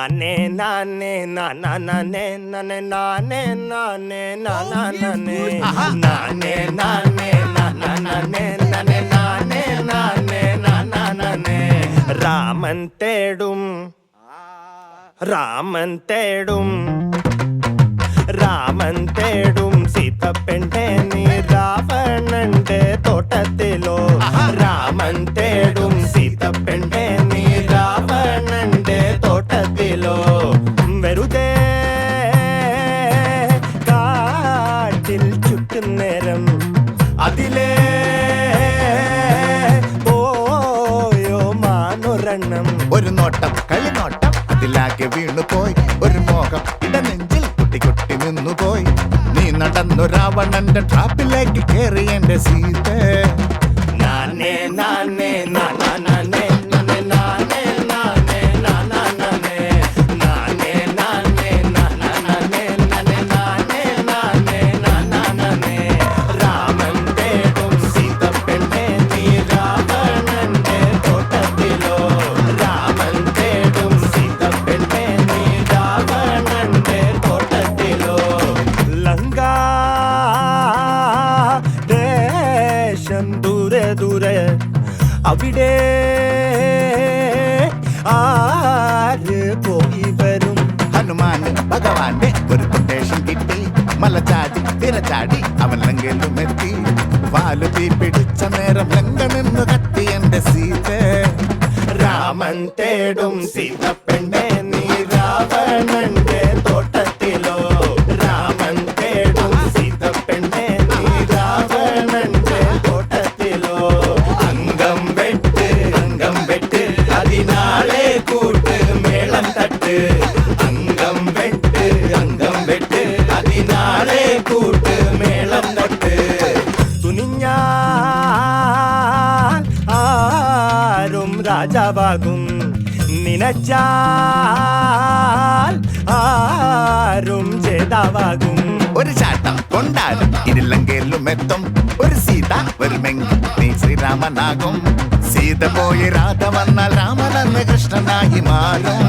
നാനേ നാനേ നാനേ നാനേ നാനേ നാനേ നാനേ നാനേ നാനേ നാനേ നാനേ നാനേ നാനേ നാനേ നാനേ രാമൻ തേടും രാമൻ തേടും രാമൻ തേടും സീതപ്പെണ്ടെ നീ രാവണന്റെ തോട്ടത്തിലോ രാമൻ തേടും സീതപ്പെണ്ടെ നീ രാവണന്റെ തോട്ടത്തിലോ വെറുതെ കാട്ടിൽ ചുറ്റുന്നേരം അതിലേ പോയോ മാനൊരെണ്ണം ഒരു നോട്ടം കളിനോട്ടം അതിലാകെ വീണുപോയി ഒരു മോഹം ഇടനെഞ്ചിൽ കുട്ടി കുട്ടി നിന്നുപോയി നീ നടന്നു രാവണന്റെ ട്രാപ്പിലേക്ക് കേറി എന്റെ സീത നാനേ നാനേ നാനേ നാനേ നാനേ നാനേ നാനേ നാനേ നാനേ നാനേ നാനേ നാനേ നാനേ നാനേ രാമൻ തേടും സീതപ്പെണ്ടെ നീ രാവണന്റെ തോട്ടത്തിലോ രാമൻ തേടും സീതപ്പെണ്ടെ നീ രാവണന്റെ തോട്ടത്തിലോ ലങ്കാ ദേശം ദൂരെ ദൂരെ അവിടെ ആര് പോയി വരും ഹനുമാന് ഭഗവാന്റെ ഒരു കൊട്ടേഷൻ കിട്ടി മലചാടി തിരച്ചാടി അവൻ ലങ്കയിലും എത്തി വാലു തീ പിടിച്ച നേരം ലങ്ക നിന്ന് കത്തി എന്റെ സീത രാമൻ തേടും സീതപ്പെണ്ടെ നീ രാവണന്റെ തോട്ടത്തിലോ രാമൻ തേടും സീതപ്പെണ്ടെ നീ രാവണന്റെ തോട്ടത്തിലോ അംഗം വെട്ട് അതിനാളെ കൂട്ട് മേളം തട്ട് അംഗം വെട്ട് അതിനാളെ കൂട്ട് മേളം തട്ട് തുനിഞ്ഞാൽ ആരും രാജാവാകും നിനച്ചാൽ ആരും ജേതാവാകും ഒരു ചാട്ടം കൊണ്ടാലും ഇരുലങ്കയിലും എത്തും ഒരു സീത വരുമെങ്കിൽ നീ ശ്രീരാമനാകും സീത പോയി രാധ വന്നാൽ രാമനെന്ന് കൃഷ്ണനായി മാറും